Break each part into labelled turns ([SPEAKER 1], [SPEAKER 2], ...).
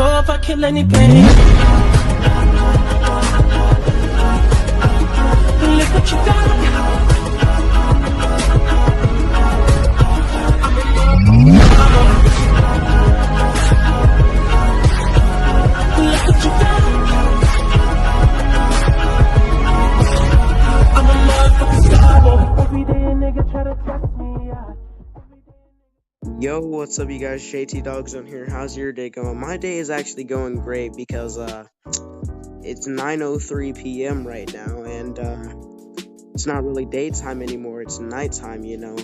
[SPEAKER 1] call if I kill any pain. Look what you got. Look what you got. I'm a motherfucking star. Every day a nigga try to test me.
[SPEAKER 2] Yo, what's up, you guys? GeT Dogs on here. How's your day going? My day is actually going great because it's 9:03 p.m. right now, and it's not really daytime anymore. It's nighttime, you know.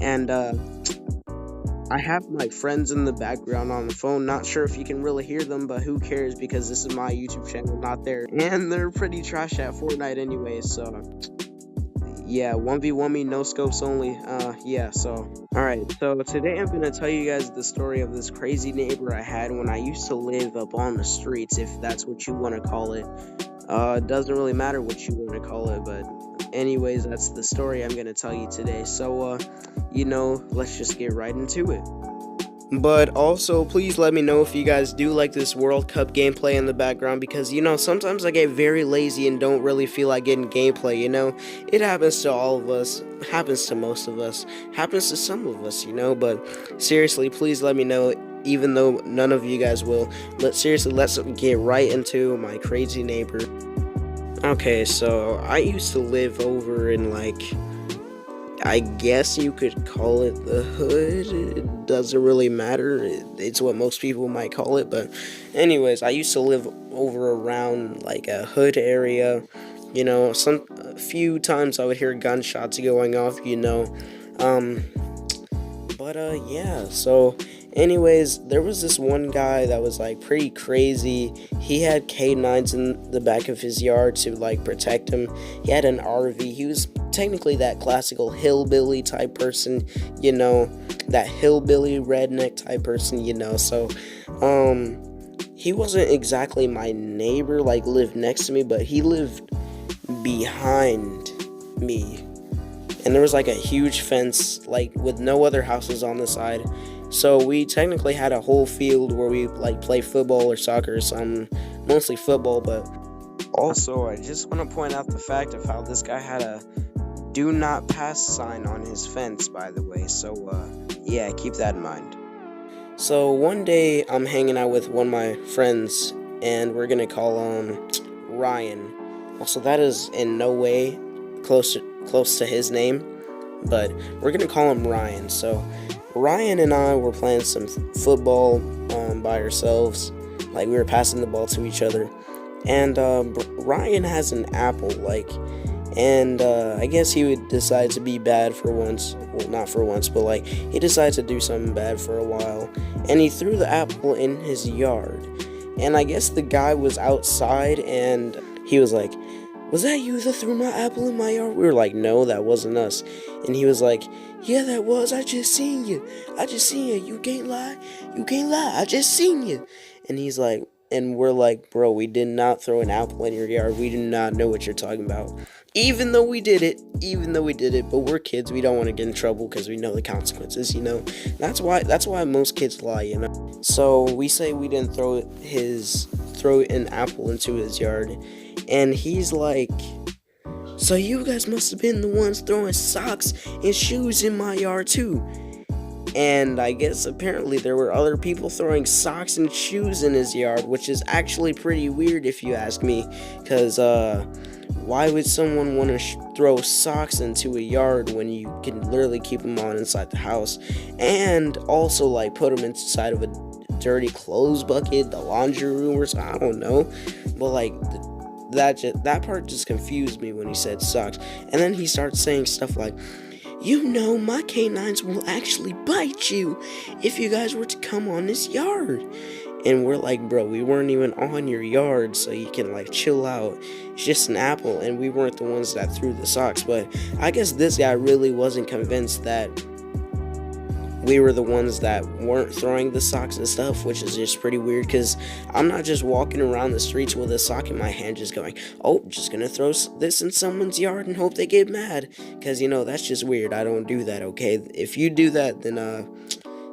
[SPEAKER 2] And I have my friends in the background on the phone. Not sure if you can really hear them, but who cares, because this is my YouTube channel, not theirs. And they're pretty trash at Fortnite anyway, so yeah, 1v1 me, no scopes only. Yeah, so alright, so today I'm gonna tell you guys the story of this crazy neighbor I had when I used to live up on the streets, if that's what you want to call it. It doesn't really matter what you want to call it, but anyways, that's the story I'm gonna tell you today. So you know, let's just get right into it. But also, please let me know if you guys do like this World Cup gameplay in the background, because, you know, sometimes I get very lazy and don't really feel like getting gameplay, you know? It happens to all of us, happens to most of us, happens to some of us, you know? But seriously, please let me know, even though none of you guys will. But seriously, let's get right into my crazy neighbor. Okay, so I used to live over in, like, I guess you could call it the hood. It doesn't really matter. It's what most people might call it. But anyways, I used to live over around like a hood area. You know, a few times I would hear gunshots going off, you know. Yeah, so anyways, there was this one guy that was like pretty crazy. He had K9s in the back of his yard to like protect him. He had an RV. He was technically that classical hillbilly type person, you know, that hillbilly redneck type person, you know. So he wasn't exactly my neighbor, like lived next to me, but he lived behind me. And there was like a huge fence, like with no other houses on the side. So we technically had a whole field where we like play football or soccer or something, mostly football. But also, I just want to point out the fact of how this guy had a do not pass sign on his fence, by the way. So yeah, keep that in mind. So one day I'm hanging out with one of my friends, and we're gonna call him Ryan. Also, that is in no way close to his name, but we're gonna call him Ryan. So Ryan and I were playing some football by ourselves, like we were passing the ball to each other, and Ryan has an apple, like, and I guess he would decide to be bad for once. Well, not for once, but like he decided to do something bad for a while, and he threw the apple in his yard. And I guess the guy was outside, and he was like, "Was that you that threw my apple in my yard?" We were like, "No, that wasn't us." And he was like, "Yeah, that was. I just seen you. You can't lie. I just seen you." And he's like, and we're like, "Bro, we did not throw an apple in your yard. We do not know what you're talking about." Even though we did it, but we're kids. We don't want to get in trouble because we know the consequences, you know. That's why most kids lie, you know. So we say we didn't throw an apple into his yard. And he's like, "So you guys must have been the ones throwing socks and shoes in my yard too." And I guess apparently there were other people throwing socks and shoes in his yard, which is actually pretty weird if you ask me. Because why would someone want to throw socks into a yard when you can literally keep them on inside the house? And also like put them inside of a dirty clothes bucket, the laundry room, or something. I don't know. But like that part just confused me when he said socks. And then he starts saying stuff like, "You know, my canines will actually bite you if you guys were to come on this yard." And we're like, "Bro, we weren't even on your yard, so you can like chill out. It's just an apple, and we weren't the ones that threw the socks." But I guess this guy really wasn't convinced that we were the ones that weren't throwing the socks and stuff, which is just pretty weird, because I'm not just walking around the streets with a sock in my hand just going, "Oh, just gonna throw this in someone's yard and hope they get mad," because, you know, that's just weird. I don't do that, okay? If you do that, then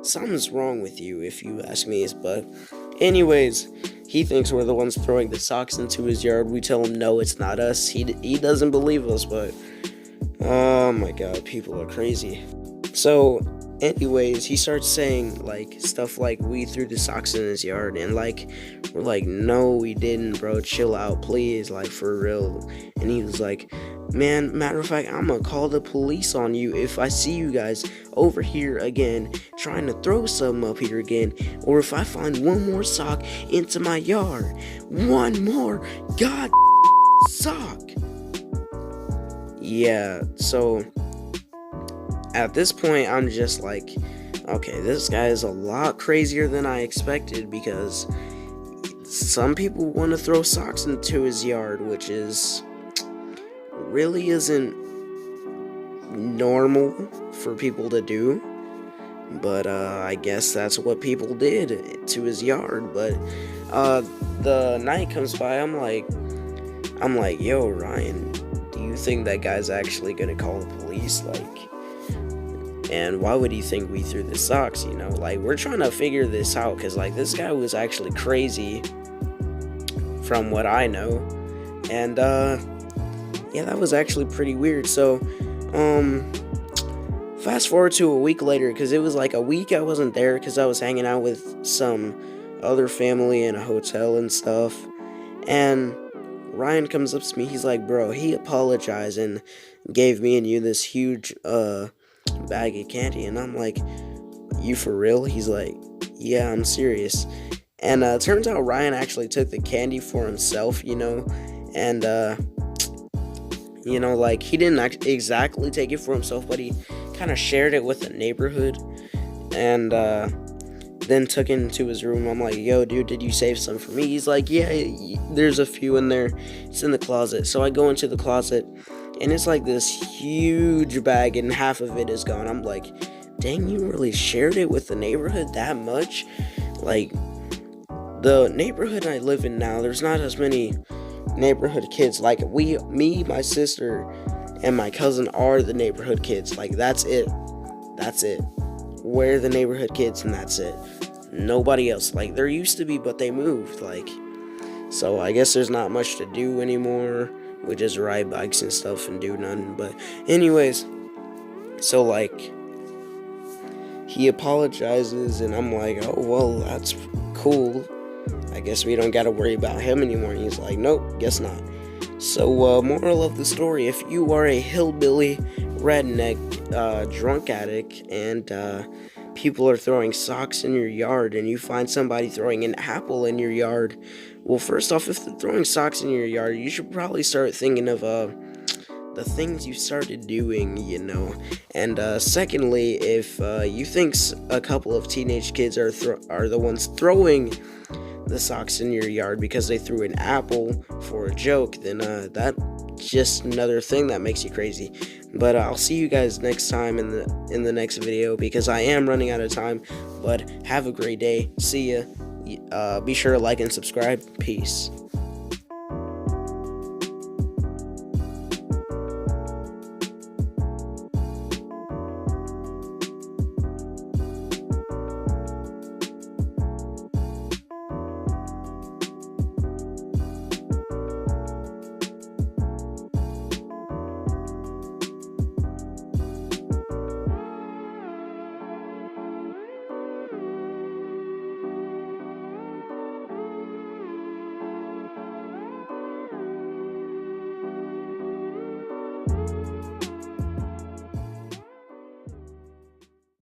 [SPEAKER 2] something's wrong with you, if you ask me. But Anyways, he thinks we're the ones throwing the socks into his yard. We tell him no, it's not us. He doesn't believe us, but oh my god, people are crazy. So anyways, he starts saying like stuff like we threw the socks in his yard, and like we're like, no, we didn't, bro, chill out, please, like for real. And he was like, man, matter of fact, I'm gonna call the police on you if I see you guys over here again trying to throw something up here again, or if I find one more sock into my yard, one more god sock. Yeah, so at this point I'm just like, okay, this guy is a lot crazier than I expected, because some people want to throw socks into his yard, which is really isn't normal for people to do, but I guess that's what people did to his yard. But the night comes by, I'm like, yo, Ryan, do you think that guy's actually gonna call the police? Like, and why would he think we threw the socks, you know? Like, we're trying to figure this out, because like this guy was actually crazy from what I know. And yeah, that was actually pretty weird. So fast forward to a week later, because it was like a week I wasn't there because I was hanging out with some other family in a hotel and stuff. And Ryan comes up to me, he's like, bro, he apologized and gave me and you this huge bag of candy. And I'm like, you for real? He's like, yeah, I'm serious. And turns out Ryan actually took the candy for himself, you know. And you know, like, he didn't exactly take it for himself, but he kind of shared it with the neighborhood, and then took it into his room. I'm like, yo, dude, did you save some for me? He's like, yeah, there's a few in there. It's in the closet. So I go into the closet, and it's like this huge bag, and half of it is gone. I'm like, dang, you really shared it with the neighborhood that much? Like, the neighborhood I live in now, there's not as many neighborhood kids. Like, me, my sister, and my cousin are the neighborhood kids. Like, that's it. We're the neighborhood kids, and that's it. Nobody else. Like, there used to be, but they moved. Like, so I guess there's not much to do anymore. We just ride bikes and stuff and do nothing. But anyways, so like, he apologizes, and I'm like, oh, well, that's cool. I guess we don't gotta worry about him anymore. And he's like, nope, guess not. So, moral of the story, if you are a hillbilly, redneck, drunk addict, and people are throwing socks in your yard, and you find somebody throwing an apple in your yard, well, first off, if they're throwing socks in your yard, you should probably start thinking of the things you started doing, you know. And secondly, if you think a couple of teenage kids are the ones throwing the socks in your yard because they threw an apple for a joke, then that's just another thing that makes you crazy. But I'll see you guys next time in the next video, because I am running out of time. But have a great day. See ya. Be sure to like and subscribe. Peace.